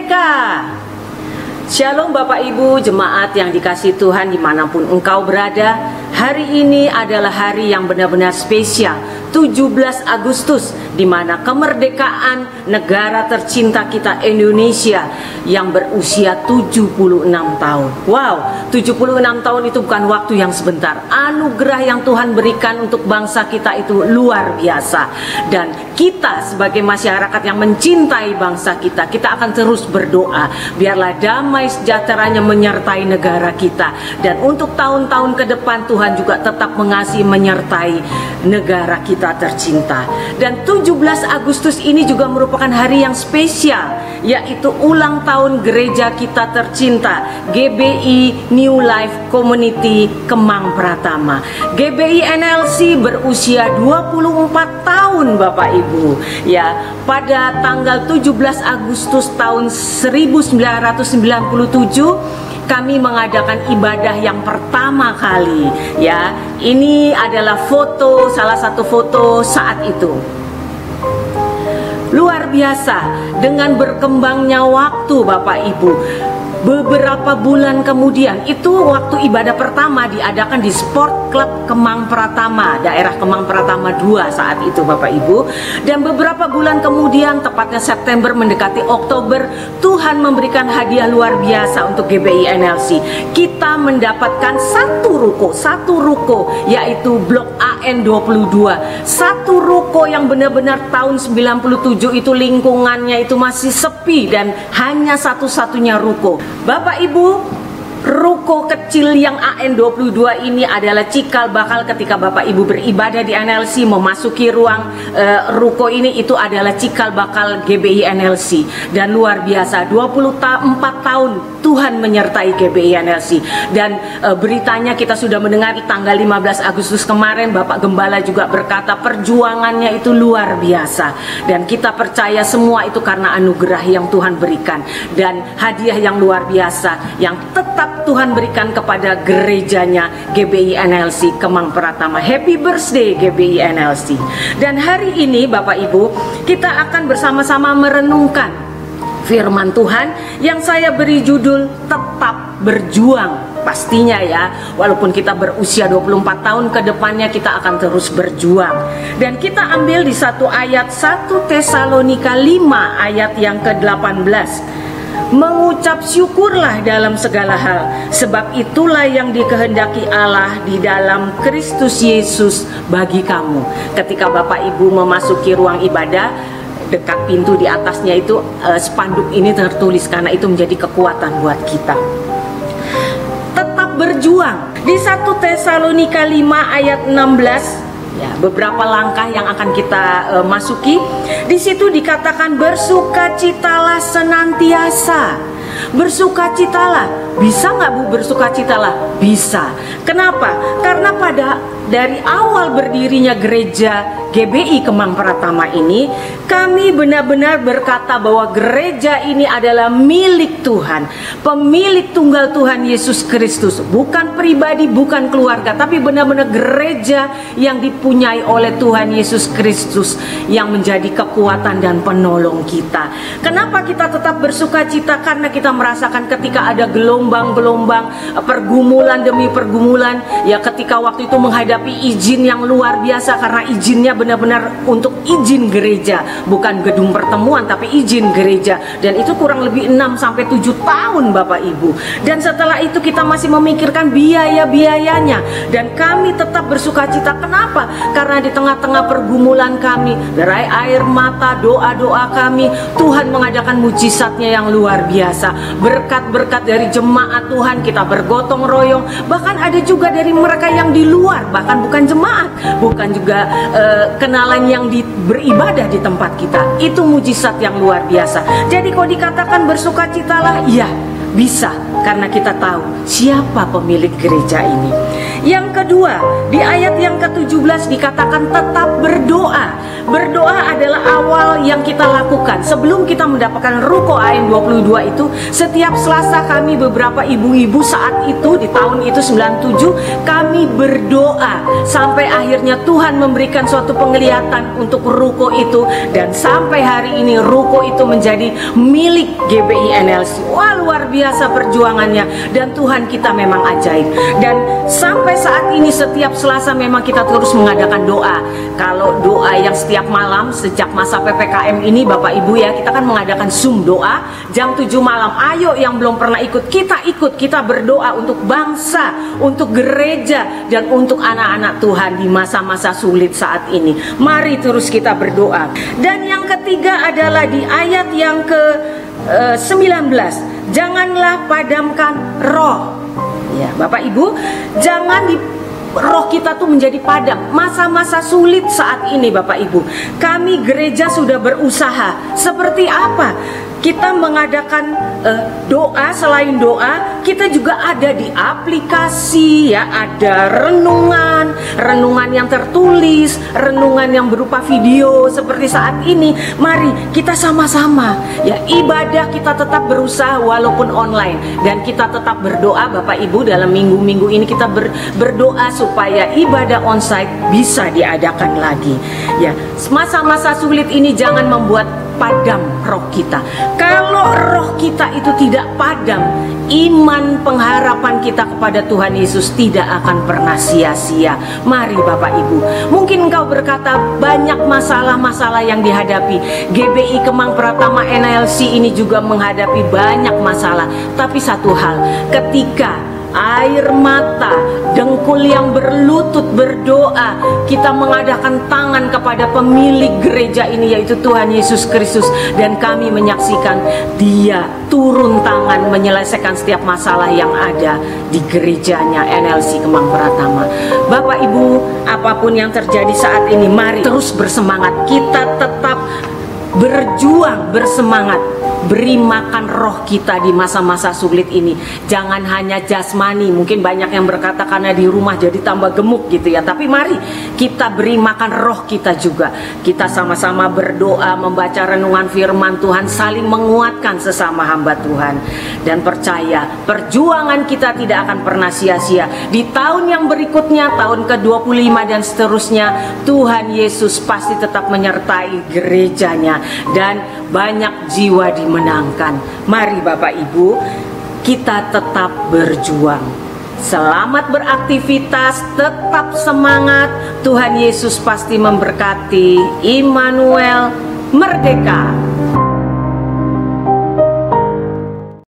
merdeka. Shalom Bapak Ibu jemaat yang dikasihi Tuhan dimanapun engkau berada. Hari ini adalah hari yang benar-benar spesial, 17 Agustus, di mana kemerdekaan negara tercinta kita Indonesia yang berusia 76 tahun. Wow, 76 tahun itu bukan waktu yang sebentar. Anugerah yang Tuhan berikan untuk bangsa kita itu luar biasa. Dan kita sebagai masyarakat yang mencintai bangsa kita akan terus berdoa biarlah damai sejahteranya menyertai negara kita. Dan untuk tahun-tahun ke depan Tuhan juga tetap mengasihi menyertai negara kita tercinta. Dan 17 Agustus ini juga merupakan hari yang spesial, yaitu ulang tahun gereja kita tercinta, GBI New Life Community Kemang Pratama. GBI NLC berusia 24 tahun Bapak Ibu. Ya, pada tanggal 17 Agustus tahun 1997 kami mengadakan ibadah yang pertama kali. Ya, ini adalah foto, salah satu foto saat itu. Luar biasa, dengan berkembangnya waktu Bapak Ibu, beberapa bulan kemudian, itu waktu ibadah pertama diadakan di Sport Club Kemang Pratama, daerah Kemang Pratama 2 saat itu Bapak Ibu. Dan beberapa bulan kemudian, tepatnya September mendekati Oktober, Tuhan memberikan hadiah luar biasa untuk GBI NLC. Kita mendapatkan satu ruko, yaitu Blok AN22. Satu ruko yang benar-benar tahun 97 itu lingkungannya itu masih sepi dan hanya satu-satunya ruko. Bapak Ibu, ruko kecil yang AN22 ini adalah cikal bakal ketika Bapak Ibu beribadah di NLC, memasuki ruang ruko ini, itu adalah cikal bakal GBI NLC. Dan luar biasa, 24 tahun Tuhan menyertai GBI NLC. Dan beritanya kita sudah mendengar tanggal 15 Agustus kemarin, Bapak Gembala juga berkata perjuangannya itu luar biasa. Dan kita percaya semua itu karena anugerah yang Tuhan berikan dan hadiah yang luar biasa yang tetap Tuhan berikan kepada gerejanya GBI NLC Kemang Pratama. Happy birthday GBI NLC. Dan hari ini Bapak Ibu, kita akan bersama-sama merenungkan firman Tuhan yang saya beri judul Tetap Berjuang. Pastinya ya, walaupun kita berusia 24 tahun ke depannya, kita akan terus berjuang. Dan kita ambil di satu ayat 1 Tesalonika 5 ayat yang ke-18. Mengucap syukurlah dalam segala hal, sebab itulah yang dikehendaki Allah di dalam Kristus Yesus bagi kamu. Ketika Bapak Ibu memasuki ruang ibadah, dekat pintu di atasnya itu spanduk ini tertulis, karena itu menjadi kekuatan buat kita. Tetap berjuang. Di 1 Tesalonika 5 ayat 16, ya, beberapa langkah yang akan kita masuki. Di situ dikatakan bersukacitalah senantiasa. Bersukacitalah. Bisa nggak Bu bersukacitalah? Bisa. Kenapa? Karena dari awal berdirinya gereja GBI Kemang Pratama ini, kami benar-benar berkata bahwa gereja ini adalah milik Tuhan, pemilik tunggal Tuhan Yesus Kristus, bukan pribadi, bukan keluarga, tapi benar-benar gereja yang dipunyai oleh Tuhan Yesus Kristus yang menjadi kekuatan dan penolong kita. Kenapa kita tetap bersukacita? Karena kita merasakan ketika ada gelombang-gelombang, pergumulan demi pergumulan, ya, ketika waktu itu menghadapi izin yang luar biasa, karena izinnya benar-benar untuk izin gereja, bukan gedung pertemuan tapi izin gereja, dan itu kurang lebih 6-7 tahun Bapak Ibu. Dan setelah itu kita masih memikirkan biaya-biayanya, dan kami tetap bersukacita. Kenapa? Karena di tengah-tengah pergumulan kami, derai air mata, doa-doa kami, Tuhan mengadakan mujizatnya yang luar biasa. Berkat-berkat dari jemaat Tuhan, kita bergotong royong, bahkan ada juga dari mereka yang di luar, bahkan bukan jemaat, bukan juga kenalan yang beribadah di tempat kita. Itu mujizat yang luar biasa. Jadi kalau dikatakan bersukacitalah, ya bisa, karena kita tahu siapa pemilik gereja ini. Yang kedua, di ayat yang ke-17 dikatakan tetap berdoa. Berdoa adalah awal yang kita lakukan. Sebelum kita mendapatkan ruko AM 22 itu, setiap Selasa kami beberapa ibu-ibu saat itu di tahun itu 97 kami berdoa sampai akhirnya Tuhan memberikan suatu penglihatan untuk ruko itu, dan sampai hari ini ruko itu menjadi milik GBI NLC. Wah, luar biasa perjuangannya, dan Tuhan kita memang ajaib. Dan sampai saat ini setiap Selasa memang kita terus mengadakan doa. Kalau doa yang setiap malam sejak masa PPKM ini Bapak Ibu ya, kita kan mengadakan Zoom doa jam 7 malam. Ayo yang belum pernah ikut, kita berdoa untuk bangsa, untuk gereja, dan untuk anak-anak Tuhan di masa-masa sulit saat ini. Mari terus kita berdoa. Dan yang ketiga adalah di ayat yang ke-19, janganlah padamkan roh. Ya, Bapak Ibu, jangan roh kita tuh menjadi padam. Masa-masa sulit saat ini Bapak Ibu, kami gereja sudah berusaha. Seperti apa? Kita mengadakan doa, selain doa kita juga ada di aplikasi ya, ada renungan yang tertulis, renungan yang berupa video seperti saat ini. Mari kita sama-sama ya, ibadah kita tetap berusaha walaupun online, dan kita tetap berdoa Bapak Ibu. Dalam minggu-minggu ini kita berdoa supaya ibadah onsite bisa diadakan lagi ya. Masa-masa sulit ini jangan membuat padam roh kita. Kalau roh kita itu tidak padam, iman pengharapan kita kepada Tuhan Yesus tidak akan pernah sia-sia. Mari Bapak Ibu, mungkin engkau berkata banyak masalah-masalah yang dihadapi. GBI Kemang Pratama NLC ini juga menghadapi banyak masalah. Tapi satu hal, ketika air mata, dengkul yang berlutut berdoa, kita mengadakan tangan kepada pemilik gereja ini yaitu Tuhan Yesus Kristus, dan kami menyaksikan Dia turun tangan menyelesaikan setiap masalah yang ada di gerejanya NLC Kemang Pratama. Bapak Ibu, apapun yang terjadi saat ini, mari terus bersemangat. Kita tetap berjuang, bersemangat. Beri makan roh kita di masa-masa sulit ini. Jangan hanya jasmani. Mungkin banyak yang berkata karena di rumah jadi tambah gemuk gitu ya. Tapi mari kita beri makan roh kita juga. Kita sama-sama berdoa, membaca renungan firman Tuhan, saling menguatkan sesama hamba Tuhan. Dan percaya perjuangan kita tidak akan pernah sia-sia. Di tahun yang berikutnya, tahun ke-25 dan seterusnya, Tuhan Yesus pasti tetap menyertai gerejanya, dan banyak jiwa dimenangkan. Mari Bapak Ibu, kita tetap berjuang. Selamat beraktivitas, tetap semangat. Tuhan Yesus pasti memberkati. Immanuel, merdeka.